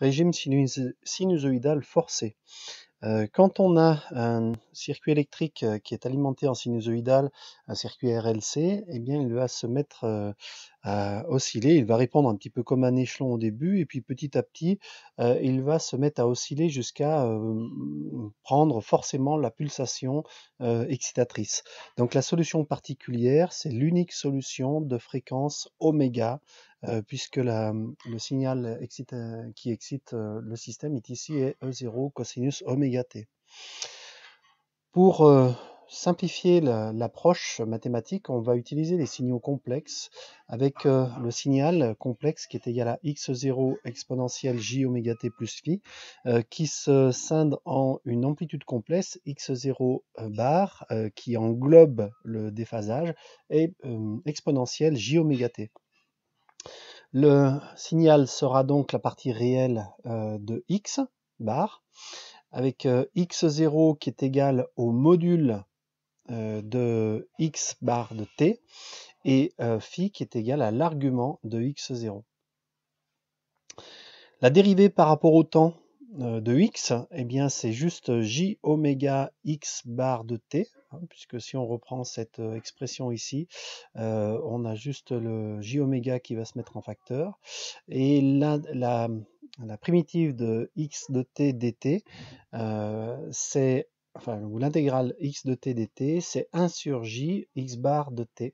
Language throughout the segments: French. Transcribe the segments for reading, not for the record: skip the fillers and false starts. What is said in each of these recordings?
Régime sinusoïdal forcé. Quand on a un circuit électrique qui est alimenté en sinusoïdal, un circuit RLC, eh bien, il va se mettre à osciller. Il va répondre un petit peu comme un échelon au début, et puis petit à petit, il va se mettre à osciller jusqu'à prendre forcément la pulsation excitatrice. Donc la solution particulière, c'est l'unique solution de fréquence oméga, puisque le signal qui excite le système est ici est E0 cosinus oméga t. Pour simplifier l'approche mathématique, on va utiliser les signaux complexes avec le signal complexe qui est égal à x0 exponentielle j oméga t plus phi, qui se scinde en une amplitude complexe x0 bar qui englobe le déphasage et exponentielle j oméga t. Le signal sera donc la partie réelle de x bar, avec x0 qui est égal au module de x bar de t, et phi qui est égal à l'argument de x0. La dérivée par rapport au temps de x, eh bien c'est juste j oméga x bar de t, puisque si on reprend cette expression ici, on a juste le j oméga qui va se mettre en facteur, et la primitive de x de t dt, c'est, enfin, ou l'intégrale x de t dt, c'est 1 sur j x bar de t,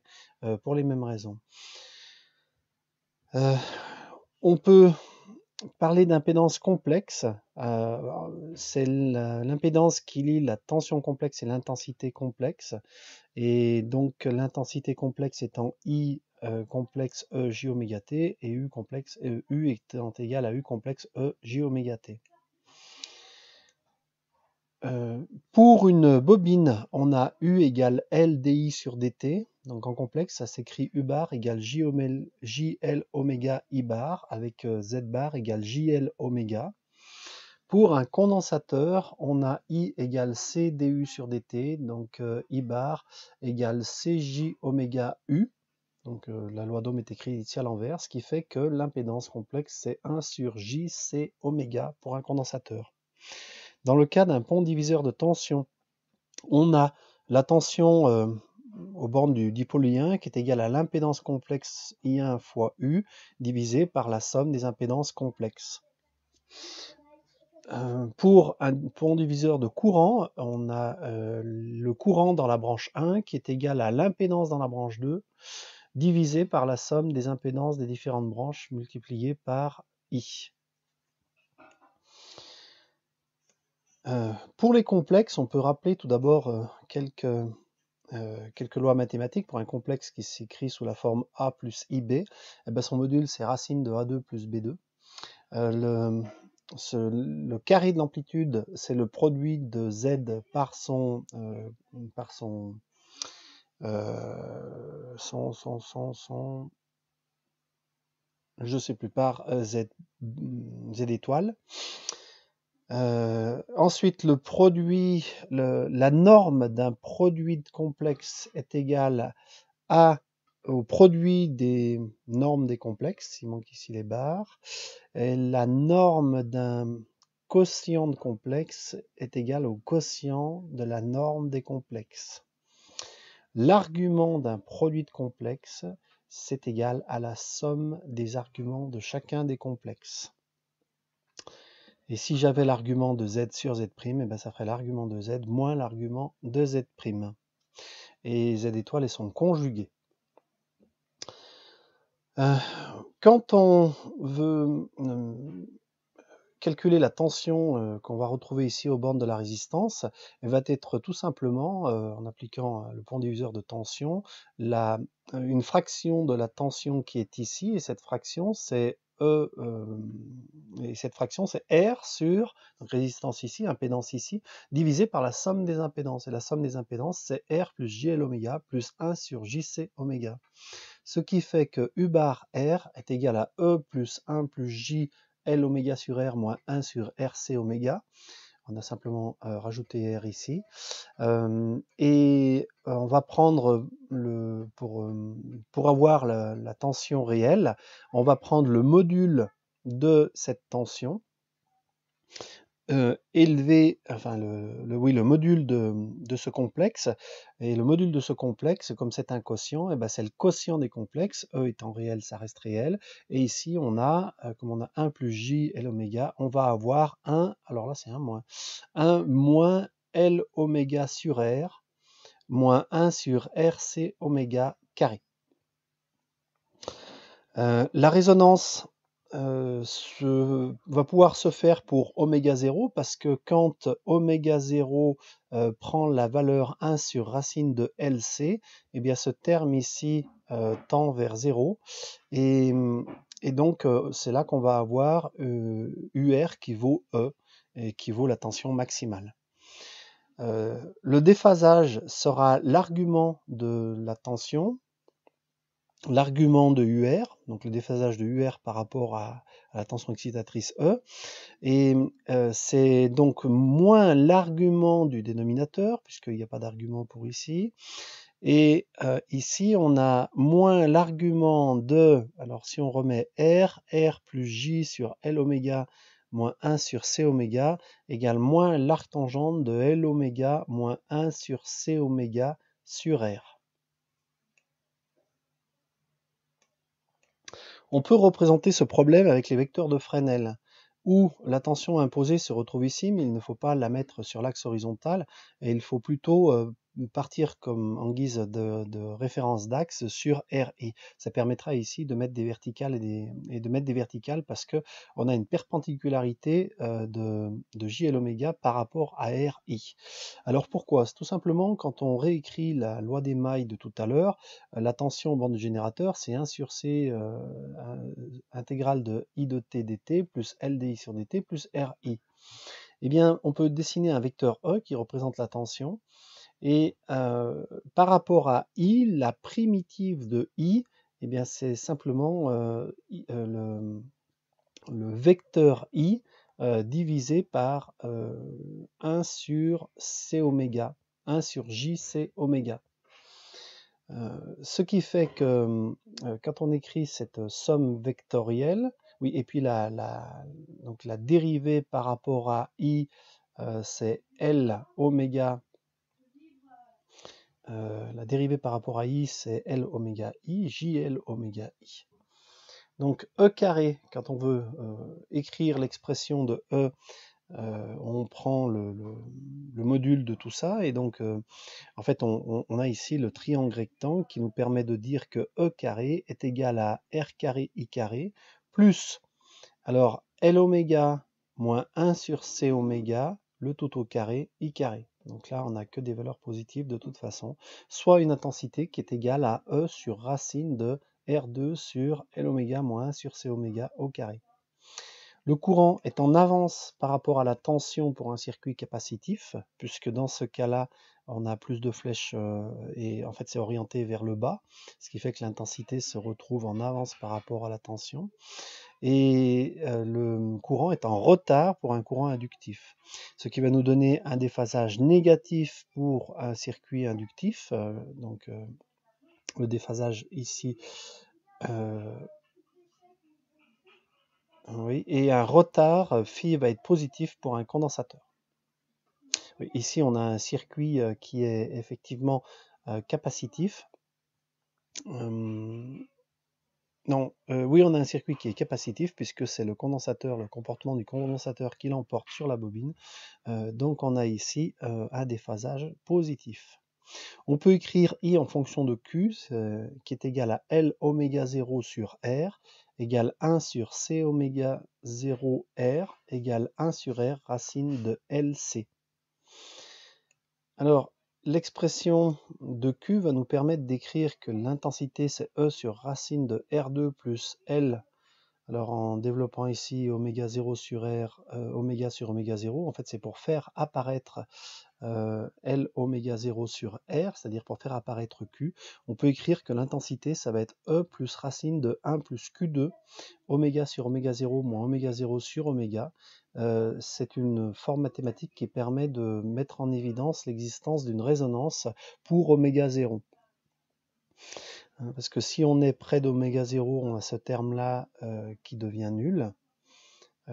pour les mêmes raisons. On peut parler d'impédance complexe, c'est l'impédance qui lie la tension complexe et l'intensité complexe, et donc l'intensité complexe étant I complexe E j oméga t, et U complexe U étant égal à U complexe E j oméga t. Pour une bobine, on a U égale L di sur dt, donc en complexe, ça s'écrit U bar égale JL oméga I bar, avec Z bar égale JL oméga. Pour un condensateur, on a I égale C du sur dt, donc I bar égale CJ oméga U. Donc la loi d'Ohm est écrite ici à l'envers, ce qui fait que l'impédance complexe, c'est 1 sur JC oméga pour un condensateur. Dans le cas d'un pont diviseur de tension, on a la tension aux bornes du dipôle I1 qui est égale à l'impédance complexe I1 fois U divisé par la somme des impédances complexes. Pour un pont diviseur de courant, on a le courant dans la branche 1 qui est égal à l'impédance dans la branche 2 divisé par la somme des impédances des différentes branches multipliées par I. Pour les complexes, on peut rappeler tout d'abord quelques lois mathématiques. Pour un complexe qui s'écrit sous la forme A plus IB, eh bien son module c'est racine de A2 plus B2. Le carré de l'amplitude, c'est le produit de Z par son je sais plus, par Z étoile. Ensuite, le produit, la norme d'un produit de complexe est égale au produit des normes des complexes, il manque ici les barres, et la norme d'un quotient de complexe est égale au quotient de la norme des complexes. L'argument d'un produit de complexe, c'est égal à la somme des arguments de chacun des complexes. Et si j'avais l'argument de Z sur Z', eh bien ça ferait l'argument de Z moins l'argument de Z'. Et Z étoiles, elles sont conjuguées. Quand on veut calculer la tension qu'on va retrouver ici aux bornes de la résistance, elle va être tout simplement, en appliquant le pont diviseur de tension, une fraction de la tension qui est ici, et cette fraction c'est R sur, donc résistance ici, impédance ici, divisé par la somme des impédances. Et la somme des impédances, c'est R plus JL oméga plus 1 sur JC oméga. Ce qui fait que U bar R est égal à E plus 1 plus J L oméga sur R moins 1 sur RC oméga. On a simplement rajouté R ici. Et on va prendre, pour avoir la tension réelle, on va prendre le module de cette tension, élever, enfin le module de ce complexe. Et le module de ce complexe, comme c'est un quotient, et ben c'est le quotient des complexes. E étant réel, ça reste réel. Et ici, on a, comme on a 1 plus J L oméga, on va avoir 1, alors là c'est 1 moins L oméga sur R, moins 1 sur RC oméga carré. La résonance va pouvoir se faire pour oméga 0 parce que quand oméga 0 prend la valeur 1 sur racine de LC, eh bien ce terme ici tend vers 0 et, et donc c'est là qu'on va avoir UR qui vaut E et qui vaut la tension maximale. Le déphasage sera l'argument de la tension, l'argument de UR, donc le déphasage de UR par rapport à la tension excitatrice E, et c'est donc moins l'argument du dénominateur, puisqu'il n'y a pas d'argument pour ici, et ici on a moins l'argument de, alors si on remet R plus J sur L oméga moins 1 sur C oméga égale moins l'arctangente de L oméga moins 1 sur C oméga sur R. On peut représenter ce problème avec les vecteurs de Fresnel, où la tension imposée se retrouve ici, mais il ne faut pas la mettre sur l'axe horizontal, et il faut plutôt partir comme en guise de référence d'axe sur RI. Ça permettra ici de mettre des verticales et de mettre des verticales parce qu'on a une perpendicularité de JL oméga par rapport à RI. Alors pourquoi? C'est tout simplement quand on réécrit la loi des mailles de tout à l'heure, la tension au bord du générateur, c'est 1 sur C intégrale de I de t dt plus LDI sur dt plus RI. Eh bien, on peut dessiner un vecteur E qui représente la tension. Et par rapport à I, la primitive de I, eh bien, c'est simplement le vecteur I divisé par 1 sur C oméga, 1 sur JC oméga. Ce qui fait que quand on écrit cette somme vectorielle, oui, et puis donc la dérivée par rapport à I, c'est L oméga. La dérivée par rapport à I, c'est L oméga I, JL oméga I. Donc E carré, quand on veut écrire l'expression de E, on prend le module de tout ça, et donc en fait on a ici le triangle rectangle qui nous permet de dire que E carré est égal à R carré I carré, plus, alors L oméga moins 1 sur C oméga, le tout au carré, I carré. Donc là, on n'a que des valeurs positives de toute façon, soit une intensité qui est égale à E sur racine de R2 sur L oméga moins 1 sur C oméga au carré. Le courant est en avance par rapport à la tension pour un circuit capacitif, puisque dans ce cas-là, on a plus de flèches et en fait c'est orienté vers le bas, ce qui fait que l'intensité se retrouve en avance par rapport à la tension. Et le courant est en retard pour un courant inductif, ce qui va nous donner un déphasage négatif pour un circuit inductif. Donc le déphasage ici, oui, et un retard phi va être positif pour un condensateur. Oui, ici on a un circuit qui est effectivement capacitif. Non, oui, on a un circuit qui est capacitif puisque c'est le condensateur, le comportement du condensateur qui l'emporte sur la bobine. Donc on a ici un déphasage positif. On peut écrire I en fonction de Q, qui est égal à L oméga 0 sur R, égale 1 sur C oméga 0 R, égale 1 sur R racine de LC. Alors, l'expression de Q va nous permettre d'écrire que l'intensité c'est E sur racine de R2 plus L. Alors en développant ici oméga 0 sur R, oméga sur oméga 0, en fait c'est pour faire apparaître L oméga 0 sur R, c'est-à-dire pour faire apparaître Q. On peut écrire que l'intensité ça va être E plus racine de 1 plus Q2, oméga sur oméga 0 moins oméga 0 sur oméga. C'est une forme mathématique qui permet de mettre en évidence l'existence d'une résonance pour oméga 0. Parce que si on est près d'oméga 0, on a ce terme-là qui devient nul.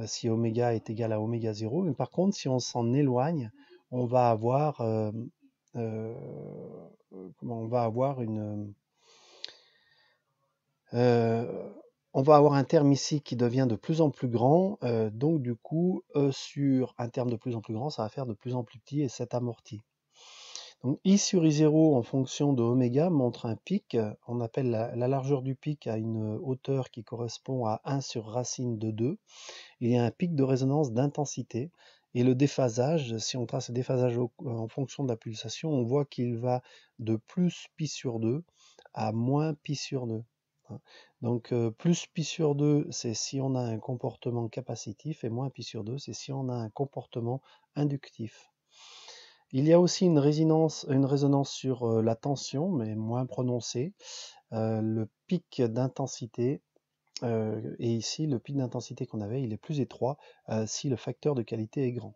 si oméga est égal à oméga 0. Mais par contre, si on s'en éloigne, on va avoir, on va avoir on va avoir un terme ici qui devient de plus en plus grand, donc du coup, E sur un terme de plus en plus grand, ça va faire de plus en plus petit et c'est amorti. Donc I sur I0 en fonction de oméga montre un pic. On appelle la largeur du pic à une hauteur qui correspond à 1 sur racine de 2. Il y a un pic de résonance d'intensité. Et le déphasage, si on trace le déphasage en fonction de la pulsation, on voit qu'il va de plus pi sur 2 à moins pi sur 2. Donc plus pi sur 2, c'est si on a un comportement capacitif, et moins pi sur 2, c'est si on a un comportement inductif. Il y a aussi une résonance sur la tension, mais moins prononcée. Le pic d'intensité, et ici, le pic d'intensité qu'on avait, il est plus étroit si le facteur de qualité est grand.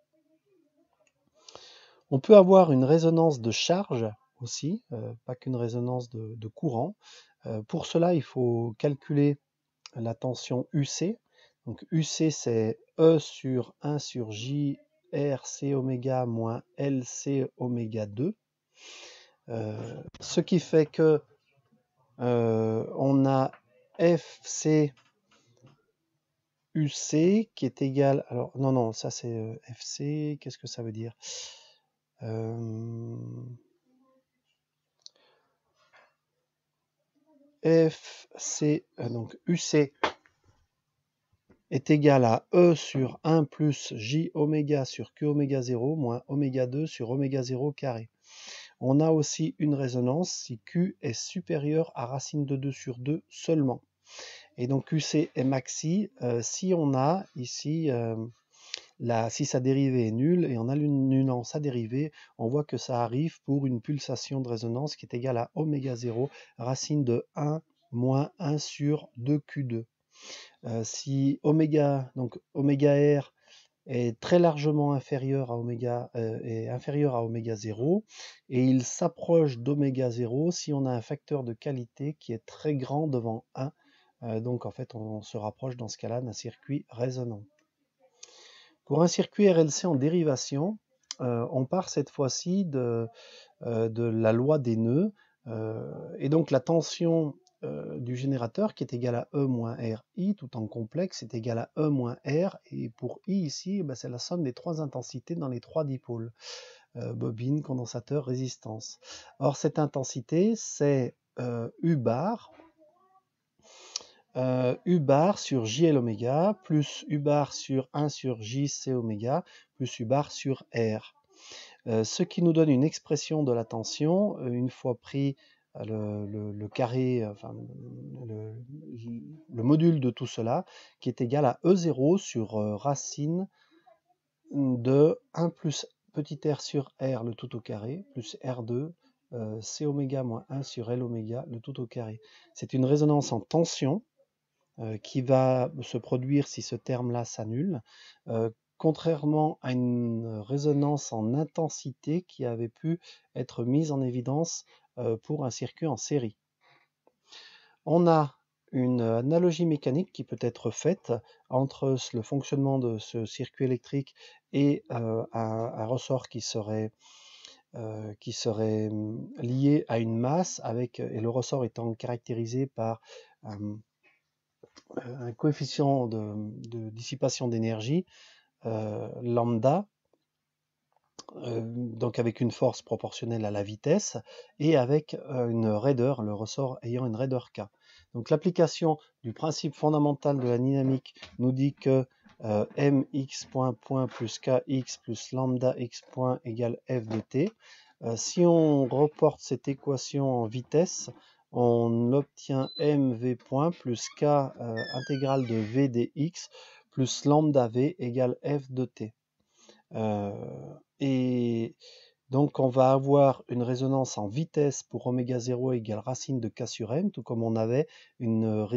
On peut avoir une résonance de charge aussi, pas qu'une résonance de courant. Pour cela, il faut calculer la tension UC. Donc UC, c'est E sur 1 sur J R C oméga moins LC oméga 2. Ce qui fait que on a FC UC qui est égal. Alors, non, ça c'est FC. Qu'est-ce que ça veut dire? FC, donc UC est égal à E sur 1 plus J oméga sur Q oméga 0 moins oméga 2 sur oméga 0 carré. On a aussi une résonance si Q est supérieur à racine de 2 sur 2 seulement. Et donc QC est maxi si on a ici, si sa dérivée est nulle et on annulant sa dérivée, on voit que ça arrive pour une pulsation de résonance qui est égale à oméga 0 racine de 1 moins 1 sur 2Q2. Si oméga, donc oméga R est très largement inférieur à oméga, est inférieur à oméga 0 et il s'approche d'oméga 0 si on a un facteur de qualité qui est très grand devant 1. Donc en fait on se rapproche dans ce cas-là d'un circuit résonant. Pour un circuit RLC en dérivation, on part cette fois-ci de la loi des nœuds et donc la tension du générateur qui est égale à E moins RI tout en complexe est égale à E moins R, et pour I ici, c'est la somme des trois intensités dans les trois dipôles, bobine, condensateur, résistance. Or cette intensité c'est U bar sur JL oméga plus U bar sur 1 sur JC oméga plus U bar sur R. Ce qui nous donne une expression de la tension, une fois pris le carré, enfin le module de tout cela, qui est égal à E0 sur racine de 1 plus petit r sur R le tout au carré, plus R2, C oméga moins 1 sur L oméga le tout au carré. C'est une résonance en tension qui va se produire si ce terme-là s'annule, contrairement à une résonance en intensité qui avait pu être mise en évidence pour un circuit en série. On a une analogie mécanique qui peut être faite entre le fonctionnement de ce circuit électrique et un ressort qui serait lié à une masse, et le ressort étant caractérisé par un coefficient de dissipation d'énergie, lambda, donc avec une force proportionnelle à la vitesse et avec une raideur, le ressort ayant une raideur K. Donc l'application du principe fondamental de la dynamique nous dit que mx point plus kx plus lambda x point égale f de t. Si on reporte cette équation en vitesse, on obtient mv point plus k intégrale de v dx plus lambda v égale f de t. Et donc on va avoir une résonance en vitesse pour oméga 0 égale racine de k sur m, tout comme on avait une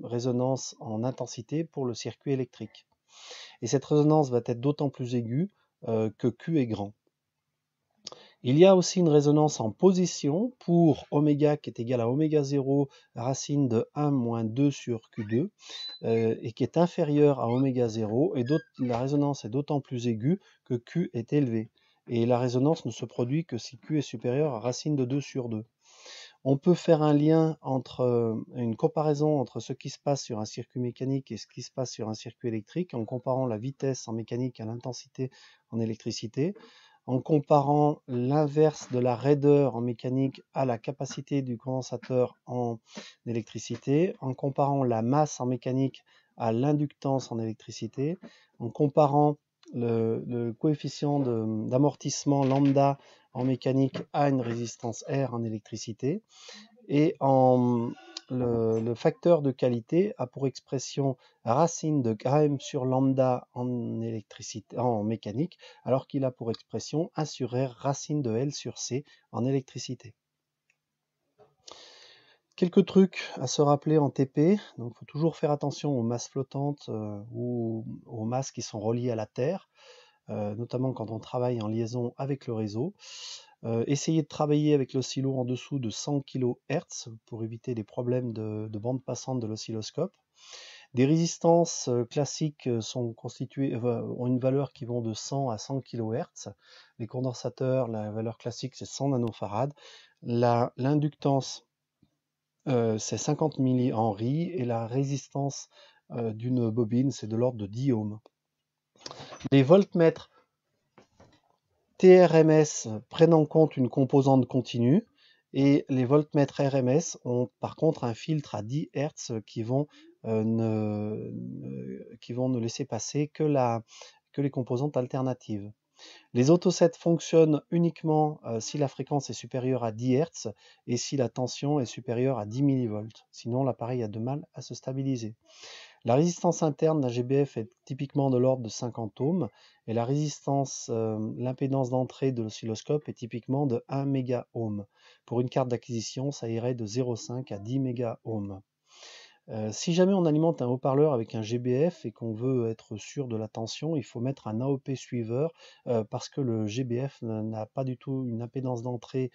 résonance en intensité pour le circuit électrique. Et cette résonance va être d'autant plus aiguë que Q est grand. Il y a aussi une résonance en position pour oméga qui est égal à oméga 0 racine de 1 moins 2 sur Q2 et qui est inférieur à oméga 0 et la résonance est d'autant plus aiguë que Q est élevé. Et la résonance ne se produit que si Q est supérieur à racine de 2 sur 2. On peut faire un lien une comparaison entre ce qui se passe sur un circuit mécanique et ce qui se passe sur un circuit électrique en comparant la vitesse en mécanique à l'intensité en électricité, en comparant l'inverse de la raideur en mécanique à la capacité du condensateur en électricité, en comparant la masse en mécanique à l'inductance en électricité, en comparant le coefficient d'amortissement lambda en mécanique à une résistance R en électricité, et le facteur de qualité a pour expression racine de Graham sur lambda en mécanique, alors qu'il a pour expression 1 sur R racine de L sur C en électricité. Quelques trucs à se rappeler en TP. Donc, il faut toujours faire attention aux masses flottantes ou aux masses qui sont reliées à la Terre, notamment quand on travaille en liaison avec le réseau. Essayez de travailler avec l'oscillo en dessous de 100 kHz pour éviter les problèmes de bande passante de l'oscilloscope. Des résistances classiques ont une valeur qui vont de 100 à 100 kHz. Les condensateurs, la valeur classique, c'est 100 nanofarad. L'inductance, c'est 50 millihenry et la résistance d'une bobine, c'est de l'ordre de 10 ohms. Les voltmètres TRMS prennent en compte une composante continue et les voltmètres RMS ont par contre un filtre à 10 Hz qui vont ne laisser passer que les composantes alternatives. Les autosets fonctionnent uniquement si la fréquence est supérieure à 10 Hz et si la tension est supérieure à 10 mV. Sinon, l'appareil a de mal à se stabiliser. La résistance interne d'un GBF est typiquement de l'ordre de 50 ohms et l'impédance d'entrée de l'oscilloscope est typiquement de 1 mégaohm. Pour une carte d'acquisition, ça irait de 0,5 à 10 mégaohms. Si jamais on alimente un haut-parleur avec un GBF et qu'on veut être sûr de la tension, il faut mettre un AOP suiveur parce que le GBF n'a pas du tout une impédance d'entrée,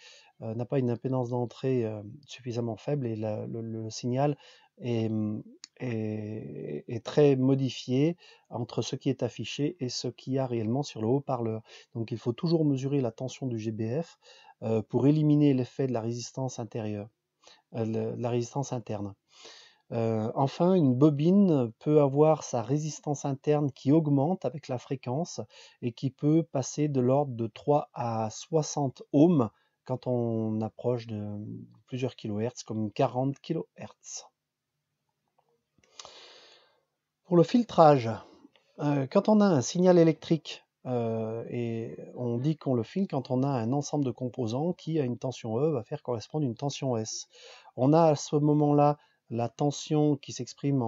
suffisamment faible et le signal est très modifié entre ce qui est affiché et ce qu'il y a réellement sur le haut-parleur. Donc il faut toujours mesurer la tension du GBF pour éliminer l'effet de la résistance interne. Enfin, une bobine peut avoir sa résistance interne qui augmente avec la fréquence et qui peut passer de l'ordre de 3 à 60 ohms quand on approche de plusieurs kilohertz, comme 40 kHz. Pour le filtrage, quand on a un signal électrique, et on dit qu'on le filtre quand on a un ensemble de composants qui, à une tension E, va faire correspondre une tension S. On a à ce moment-là la tension qui s'exprime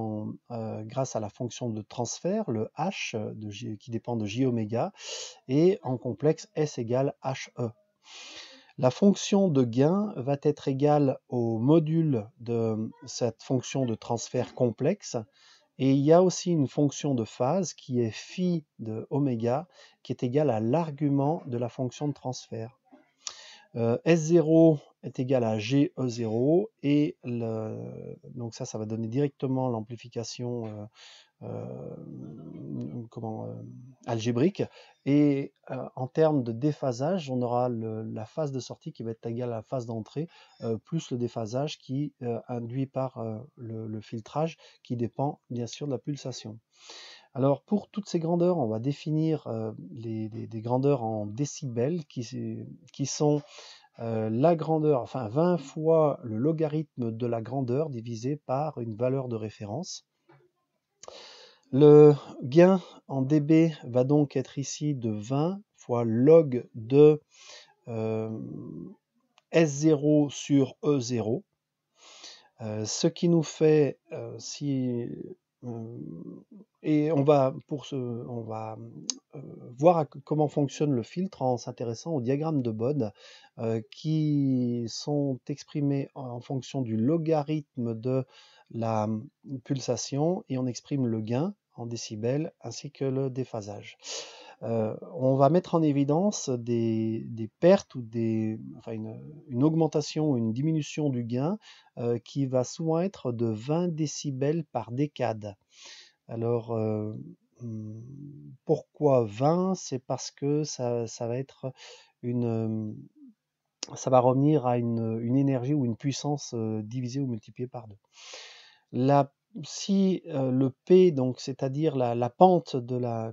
grâce à la fonction de transfert, le H, qui dépend de J oméga, et en complexe S égale HE. La fonction de gain va être égale au module de cette fonction de transfert complexe. Et il y a aussi une fonction de phase qui est phi de oméga, qui est égale à l'argument de la fonction de transfert. S0 est égal à GE0, et donc ça va donner directement l'amplification algébrique. Et en termes de déphasage, on aura la phase de sortie qui va être égale à la phase d'entrée, plus le déphasage qui induit par le filtrage, qui dépend bien sûr de la pulsation. Alors pour toutes ces grandeurs, on va définir des grandeurs en décibels qui sont la grandeur, enfin 20 fois le logarithme de la grandeur divisé par une valeur de référence. Le gain en dB va donc être ici de 20 fois log de S0 sur E0, ce qui nous fait, et on va voir comment fonctionne le filtre en s'intéressant au diagramme de Bode qui sont exprimés en fonction du logarithme de la pulsation, et on exprime le gain en décibels ainsi que le déphasage. on va mettre en évidence des pertes ou enfin une augmentation ou une diminution du gain qui va souvent être de 20 décibels par décade. Alors, pourquoi 20? C'est parce que ça va être ça va revenir à une énergie ou une puissance divisée ou multipliée par 2. Si le P, donc c'est-à-dire la pente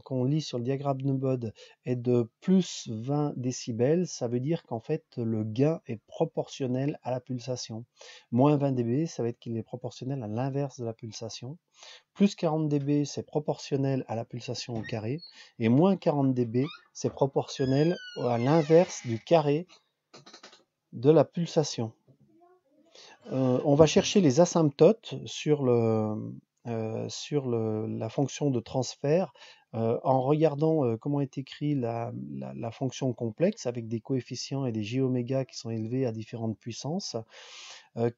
qu'on lit sur le diagramme de Bode, est de plus 20 décibels, ça veut dire qu'en fait le gain est proportionnel à la pulsation. Moins 20 dB, ça va être qu'il est proportionnel à l'inverse de la pulsation. Plus 40 dB, c'est proportionnel à la pulsation au carré. Et moins 40 dB, c'est proportionnel à l'inverse du carré de la pulsation. On va chercher les asymptotes sur la fonction de transfert en regardant comment est écrite la fonction complexe avec des coefficients et des j-oméga qui sont élevés à différentes puissances.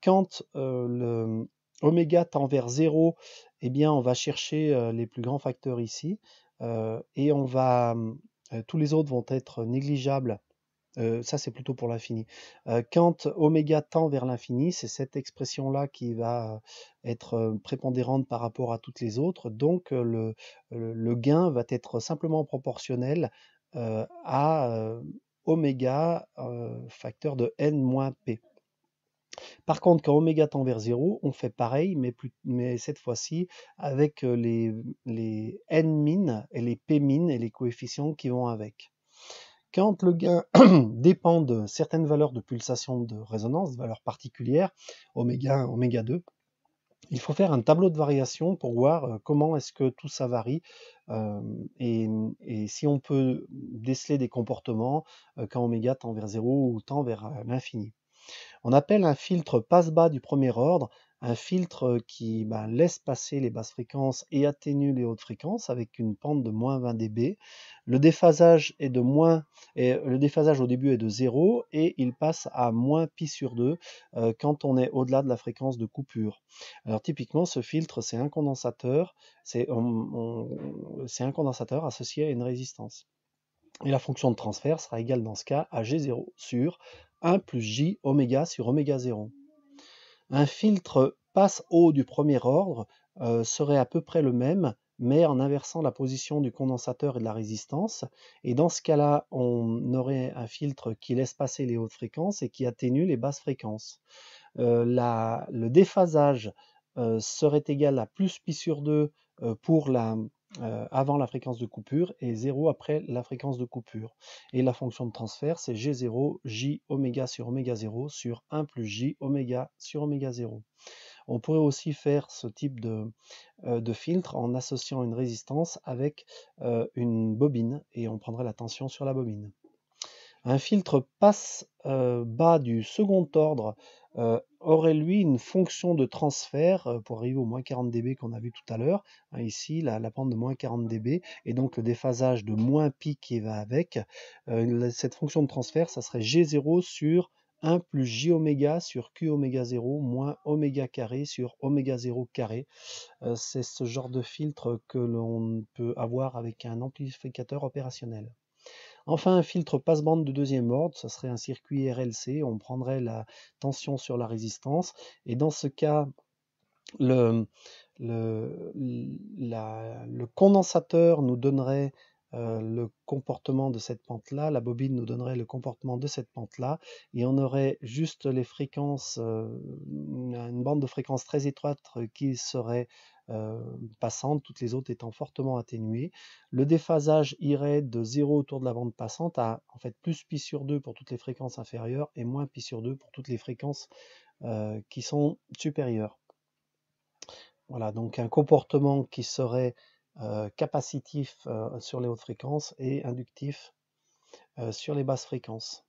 Quand le oméga tend vers 0, eh bien, on va chercher les plus grands facteurs ici et tous les autres vont être négligeables. Ça, c'est plutôt pour l'infini. Quand oméga tend vers l'infini, c'est cette expression-là qui va être prépondérante par rapport à toutes les autres. Donc, le gain va être simplement proportionnel à oméga facteur de n moins p. Par contre, quand oméga tend vers 0, on fait pareil, mais cette fois-ci avec les n-min et les p-min et les coefficients qui vont avec. Quand le gain dépend de certaines valeurs de pulsation de résonance, de valeurs particulières, oméga 1, oméga 2, il faut faire un tableau de variation pour voir comment est-ce que tout ça varie et si on peut déceler des comportements quand oméga tend vers 0 ou tend vers l'infini. On appelle un filtre passe-bas du premier ordre un filtre qui laisse passer les basses fréquences et atténue les hautes fréquences avec une pente de moins 20 dB. Le déphasage le déphasage au début est de 0 et il passe à moins pi sur 2 quand on est au-delà de la fréquence de coupure. Alors typiquement, ce filtre, c'est un condensateur, c'est un condensateur associé à une résistance. Et la fonction de transfert sera égale dans ce cas à G0 sur 1 plus J oméga sur oméga 0. Un filtre passe-haut du premier ordre serait à peu près le même, mais en inversant la position du condensateur et de la résistance. Et dans ce cas-là, on aurait un filtre qui laisse passer les hautes fréquences et qui atténue les basses fréquences. Le déphasage serait égal à plus pi sur 2 avant la fréquence de coupure et 0 après la fréquence de coupure. Et la fonction de transfert, c'est G0, J oméga sur oméga 0 sur 1 plus J oméga sur oméga 0. On pourrait aussi faire ce type de filtre en associant une résistance avec une bobine et on prendrait la tension sur la bobine. Un filtre passe-bas du second ordre aurait lui une fonction de transfert pour arriver au moins 40 dB qu'on a vu tout à l'heure. Ici, la pente de moins 40 dB et donc le déphasage de moins pi qui va avec. Cette fonction de transfert, ça serait G0 sur 1 plus J oméga sur Q oméga 0 moins oméga carré sur oméga 0 carré. C'est ce genre de filtre que l'on peut avoir avec un amplificateur opérationnel. Enfin, un filtre passe-bande de deuxième ordre, ce serait un circuit RLC, on prendrait la tension sur la résistance, et dans ce cas, le condensateur nous donnerait le comportement de cette pente-là, la bobine nous donnerait le comportement de cette pente-là, et on aurait juste les fréquences, une bande de fréquences très étroite qui serait passante, toutes les autres étant fortement atténuées. Le déphasage irait de 0 autour de la bande passante à en fait plus pi sur 2 pour toutes les fréquences inférieures et moins pi sur 2 pour toutes les fréquences qui sont supérieures. Voilà, donc un comportement qui serait capacitif sur les hautes fréquences et inductif sur les basses fréquences.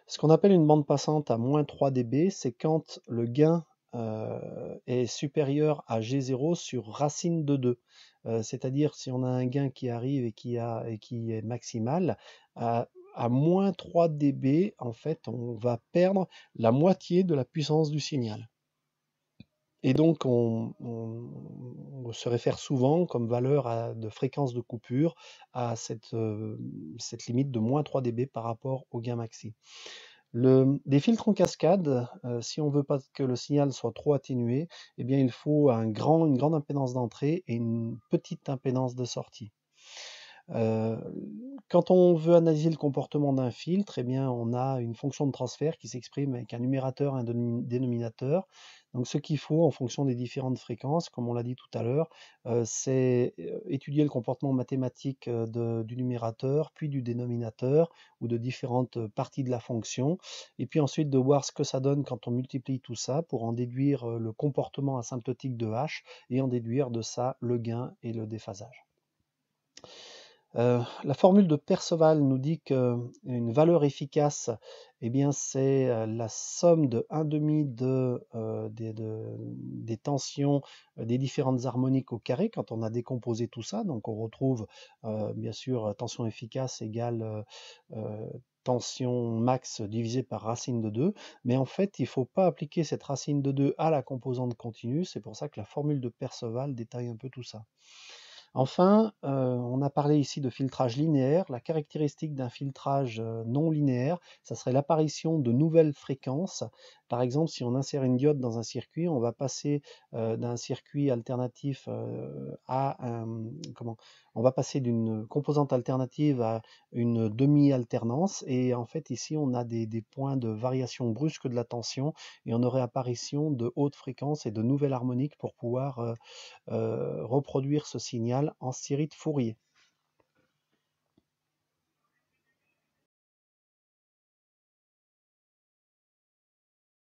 Ce qu'on appelle une bande passante à moins 3 dB, c'est quand le gain est supérieur à G0 sur racine de 2. C'est-à-dire si on a un gain qui arrive et qui est maximal, à moins 3 dB, en fait, on va perdre la moitié de la puissance du signal. Et donc, se réfère souvent comme valeur de fréquence de coupure à cette limite de moins 3 dB par rapport au gain maxi. Des filtres en cascade, si on veut pas que le signal soit trop atténué, eh bien, il faut une grande impédance d'entrée et une petite impédance de sortie. Euh, Quand on veut analyser le comportement d'un filtre, eh bien, on a une fonction de transfert qui s'exprime avec un numérateur et un dénominateur. Donc, ce qu'il faut en fonction des différentes fréquences, comme on l'a dit tout à l'heure, c'est étudier le comportement mathématique du numérateur, puis du dénominateur, ou de différentes parties de la fonction, et puis ensuite de voir ce que ça donne quand on multiplie tout ça pour en déduire le comportement asymptotique de H, et en déduire de ça le gain et le déphasage. La formule de Perceval nous dit qu'une valeur efficace, eh bien, c'est la somme de 1/2 des tensions des différentes harmoniques au carré quand on a décomposé tout ça. Donc on retrouve bien sûr tension efficace égale tension max divisée par racine de 2. Mais en fait, il ne faut pas appliquer cette racine de 2 à la composante continue. C'est pour ça que la formule de Perceval détaille un peu tout ça. Enfin, on a parlé ici de filtrage linéaire. La caractéristique d'un filtrage non linéaire, ça serait l'apparition de nouvelles fréquences. Par exemple, si on insère une diode dans un circuit, on va passer d'un circuit alternatif on va passer d'une composante alternative à une demi-alternance. Et en fait, ici, on a des points de variation brusque de la tension et on aurait apparition de hautes fréquences et de nouvelles harmoniques pour pouvoir reproduire ce signal en série de Fourier.